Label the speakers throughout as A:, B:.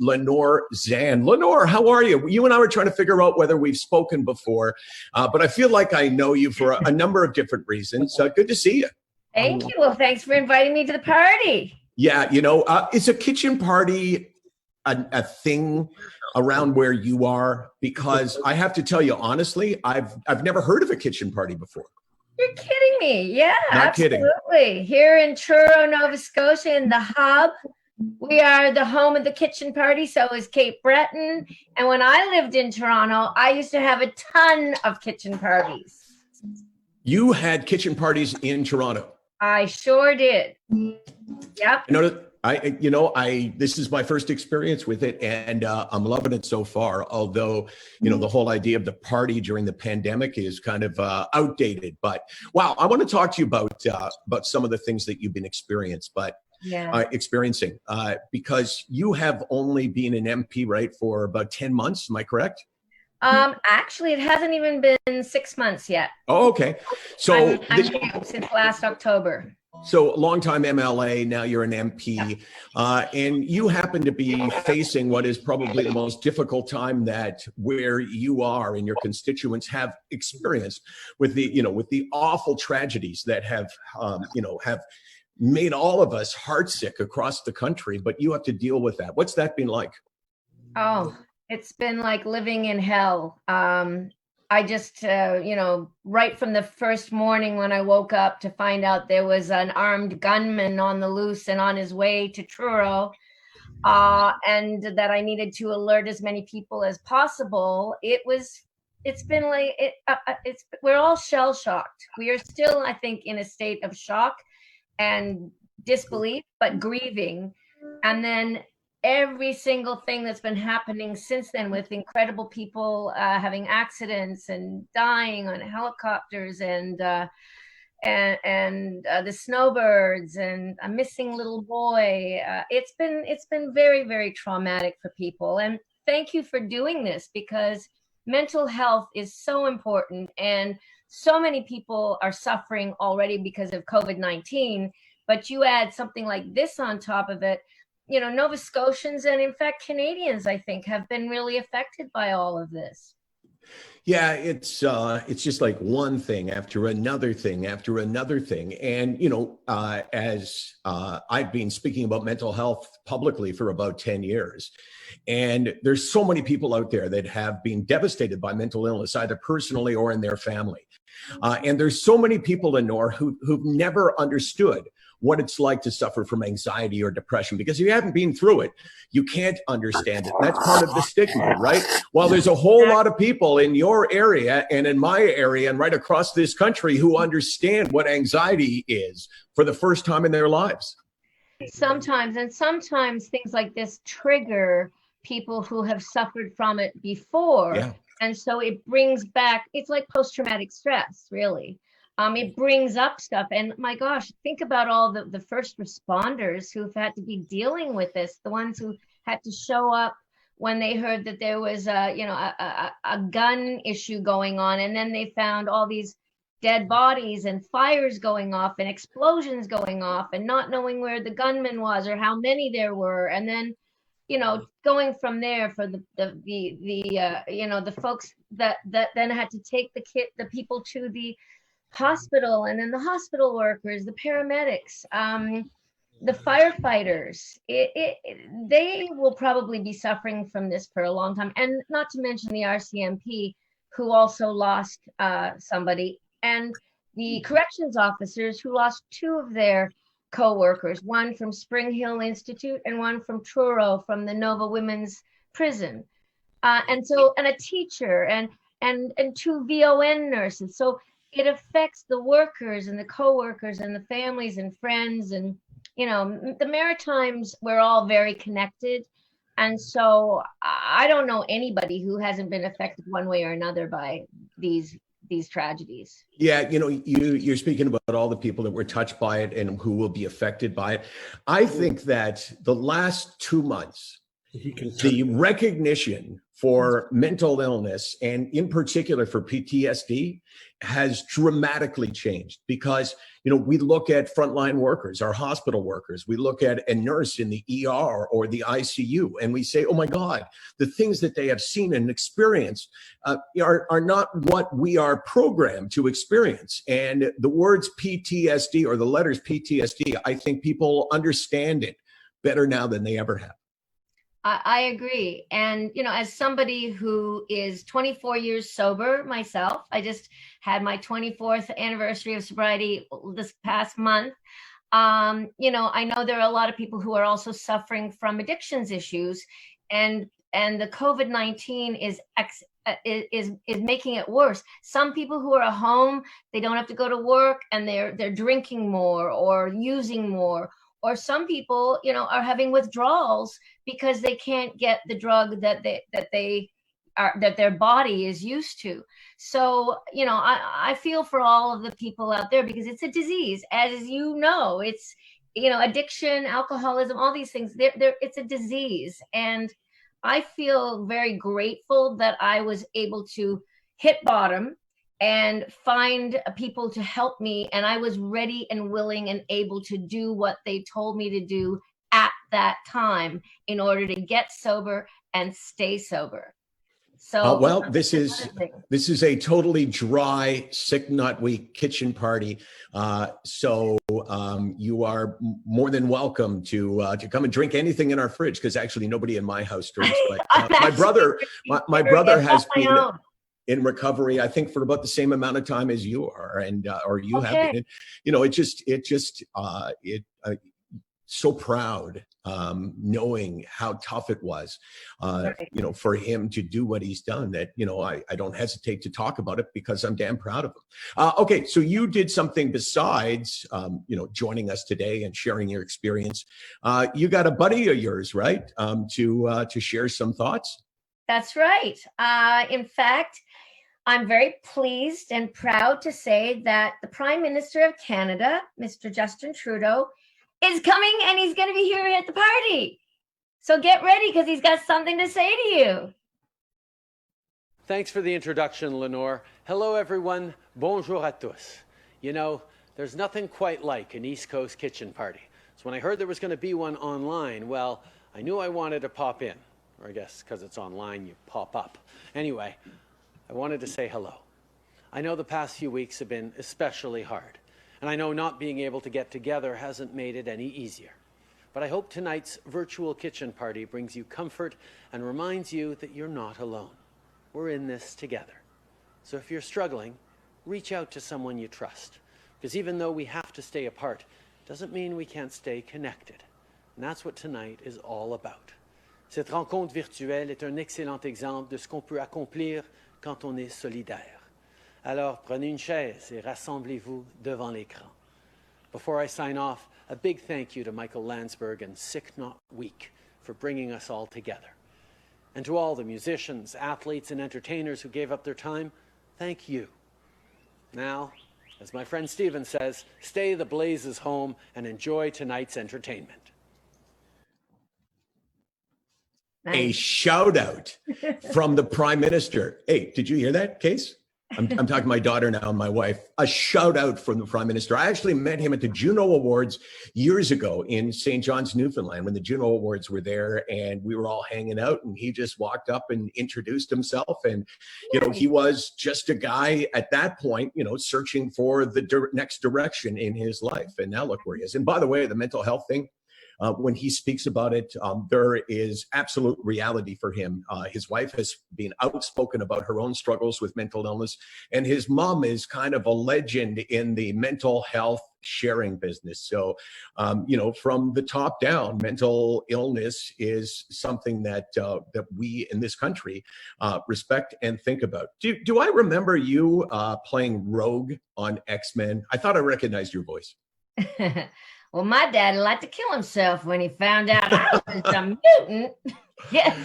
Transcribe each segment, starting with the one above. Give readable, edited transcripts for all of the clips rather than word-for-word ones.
A: Lenore Zan. Lenore, how are you? You and I were trying to figure out whether we've spoken before, but I feel like I know you for a number of different reasons. Good to see you.
B: Thank you. Well, thanks for inviting me to the party.
A: Yeah, is a kitchen party a thing around where you are? Because I have to tell you, honestly, I've never heard of a kitchen party before.
B: You're kidding me. Yeah,
A: Not
B: absolutely.
A: kidding.
B: Here in Truro, Nova Scotia, in the hub, we are the home of the kitchen party. So is Cape Breton. And when I lived in Toronto, I used to have a ton of kitchen parties.
A: You had kitchen parties in Toronto?
B: I sure did. Yep.
A: This is my first experience with it, and I'm loving it so far. Although, the whole idea of the party during the pandemic is kind of outdated. But wow, I want to talk to you about some of the things that you've been experiencing. Because you have only been an MP, right, for about 10 months. Am I correct?
B: Actually, it hasn't even been 6 months yet.
A: Oh, okay. So
B: I'm new since last October.
A: So longtime MLA, now you're an MP, and you happen to be facing what is probably the most difficult time that where you are and your constituents have experienced with the awful tragedies that have made all of us heartsick across the country. But you have to deal with that. What's that been like?
B: Oh, it's been like living in hell. I just, right from the first morning when I woke up to find out there was an armed gunman on the loose and on his way to Truro, and that I needed to alert as many people as possible. We're all shell shocked. We are still, I think, in a state of shock and disbelief, but grieving. And then every single thing that's been happening since then, with incredible people having accidents and dying on helicopters, and the snowbirds and a missing little boy. It's been very, very traumatic for people. And thank you for doing this, because mental health is so important, and so many people are suffering already because of COVID-19. But you add something like this on top of it. Nova Scotians and in fact Canadians, I think, have been really affected by all of this.
A: Yeah, it's just like one thing after another thing after another thing. And, as I've been speaking about mental health publicly for about 10 years, and there's so many people out there that have been devastated by mental illness, either personally or in their family. And there's so many people, Lenore, who've never understood what it's like to suffer from anxiety or depression, because if you haven't been through it, you can't understand it. That's part of the stigma, right? Well, there's a whole lot of people in your area and in my area and right across this country who understand what anxiety is for the first time in their lives.
B: Sometimes things like this trigger people who have suffered from it before.
A: Yeah.
B: And so it brings back, it's like post-traumatic stress, really. It brings up stuff. And my gosh, think about all the first responders who've had to be dealing with this, the ones who had to show up when they heard that there was a gun issue going on. And then they found all these dead bodies and fires going off and explosions going off, and not knowing where the gunman was or how many there were. And then, going from there for the folks that then had to take the people to the hospital, and then the hospital workers, the paramedics, the firefighters. They will probably be suffering from this for a long time, and not to mention the RCMP, who also lost somebody, and the corrections officers who lost two of their co-workers, one from Spring Hill Institute and one from Truro from the Nova Women's Prison, and a teacher and two VON nurses. So it affects the workers and the co-workers and the families and friends. And, the Maritimes, we're all very connected. And so I don't know anybody who hasn't been affected one way or another by these tragedies.
A: Yeah, you're speaking about all the people that were touched by it and who will be affected by it. I think that the last 2 months the recognition for mental illness, and in particular for PTSD, has dramatically changed because, we look at frontline workers, our hospital workers, we look at a nurse in the ER or the ICU, and we say, oh my God, the things that they have seen and experienced are not what we are programmed to experience. And the words PTSD, or the letters PTSD, I think people understand it better now than they ever have.
B: I agree. And, as somebody who is 24 years sober myself, I just had my 24th anniversary of sobriety this past month. I know there are a lot of people who are also suffering from addictions issues, and the COVID-19 is making it worse. Some people who are at home, they don't have to go to work, and they're drinking more or using more. Or some people, are having withdrawals because they can't get the drug that their body is used to. So, I feel for all of the people out there, because it's a disease, as it's, addiction, alcoholism, all these things. It's a disease, and I feel very grateful that I was able to hit bottom and find people to help me. And I was ready and willing and able to do what they told me to do at that time in order to get sober and stay sober. So,
A: this is a totally dry, sick nut week kitchen party. So you are more than welcome to come and drink anything in our fridge, because actually nobody in my house drinks. But my brother has been in recovery, I think, for about the same amount of time as you are, and or you have been. And, so proud, knowing how tough it was, for him to do what he's done, that, I don't hesitate to talk about it because I'm damn proud of him. Okay, so you did something besides, joining us today and sharing your experience. You got a buddy of yours, right, to share some thoughts?
B: That's right. In fact, I'm very pleased and proud to say that the Prime Minister of Canada, Mr. Justin Trudeau, is coming, and he's going to be here at the party. So get ready, because he's got something to say to you.
C: Thanks for the introduction, Lenore. Hello, everyone. Bonjour à tous. There's nothing quite like an East Coast kitchen party. So when I heard there was going to be one online, well, I knew I wanted to pop in. Or I guess because it's online, you pop up. Anyway, I wanted to say hello. I know the past few weeks have been especially hard, and I know not being able to get together hasn't made it any easier. But I hope tonight's virtual kitchen party brings you comfort and reminds you that you're not alone. We're in this together. So if you're struggling, reach out to someone you trust, because even though we have to stay apart, doesn't mean we can't stay connected. And that's what tonight is all about. Cette rencontre virtuelle est un excellent exemple de ce qu'on peut accomplir quand on est solidaire. Alors, prenez une chaise et rassemblez-vous devant l'écran. Before I sign off, a big thank you to Michael Landsberg and Sick Not Week for bringing us all together. And to all the musicians, athletes, and entertainers who gave up their time, thank you. Now, as my friend Stephen says, stay the blazes home and enjoy tonight's entertainment.
B: Nice.
A: A shout out from the Prime Minister. Hey, did you hear that, Case? I'm talking to my daughter now and my wife. A shout out from the Prime Minister. I actually met him at the Juno Awards years ago in St. John's, Newfoundland, when the Juno Awards were there, and we were all hanging out, and he just walked up and introduced himself. And, he was just a guy at that point, searching for the next direction in his life. And now look where he is. And by the way, the mental health thing, when he speaks about it, there is absolute reality for him. His wife has been outspoken about her own struggles with mental illness, and his mom is kind of a legend in the mental health sharing business. So, from the top down, mental illness is something that we in this country respect and think about. Do I remember you playing Rogue on X-Men? I thought I recognized your voice.
B: Well, my dad liked to kill himself when he found out I was a mutant. Yes,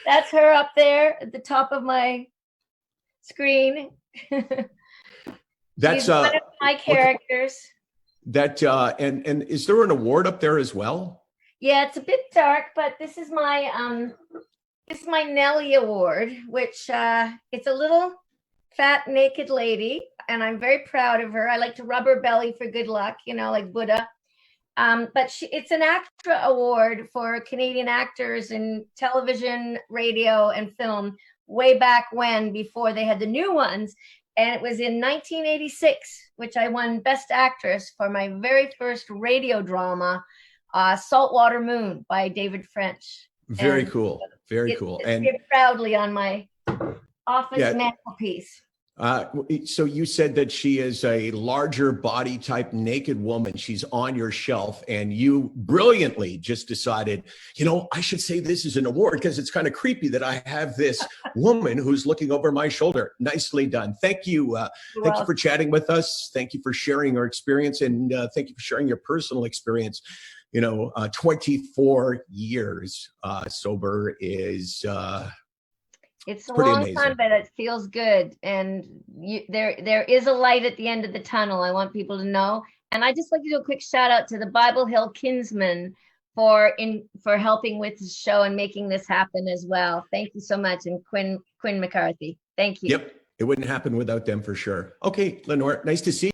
B: that's her up there at the top of my screen.
A: That's
B: She's one of my characters.
A: And is there an award up there as well?
B: Yeah, it's a bit dark, but this is my Nellie Award, which it's a little fat naked lady, and I'm very proud of her. I like to rub her belly for good luck, like Buddha. But it's an ACTRA award for Canadian actors in television, radio, and film way back when, before they had the new ones. And it was in 1986, which I won Best Actress for my very first radio drama, Saltwater Moon by David French.
A: Very cool. Very cool.
B: And it's proudly on my office mantelpiece.
A: So you said that she is a larger body type naked woman. She's on your shelf, and you brilliantly just decided, I should say this is an award because it's kind of creepy that I have this woman who's looking over my shoulder. Nicely done. Thank you. Thank you for chatting with us. Thank you for sharing your experience, and thank you for sharing your personal experience. 24 years sober is
B: it's a
A: pretty
B: long
A: amazing.
B: time, but it feels good. And there is a light at the end of the tunnel. I want people to know. And I just like to do a quick shout out to the Bible Hill Kinsmen for helping with the show and making this happen as well. Thank you so much. And Quinn McCarthy. Thank you.
A: Yep. It wouldn't happen without them for sure. Okay, Lenore, nice to see you.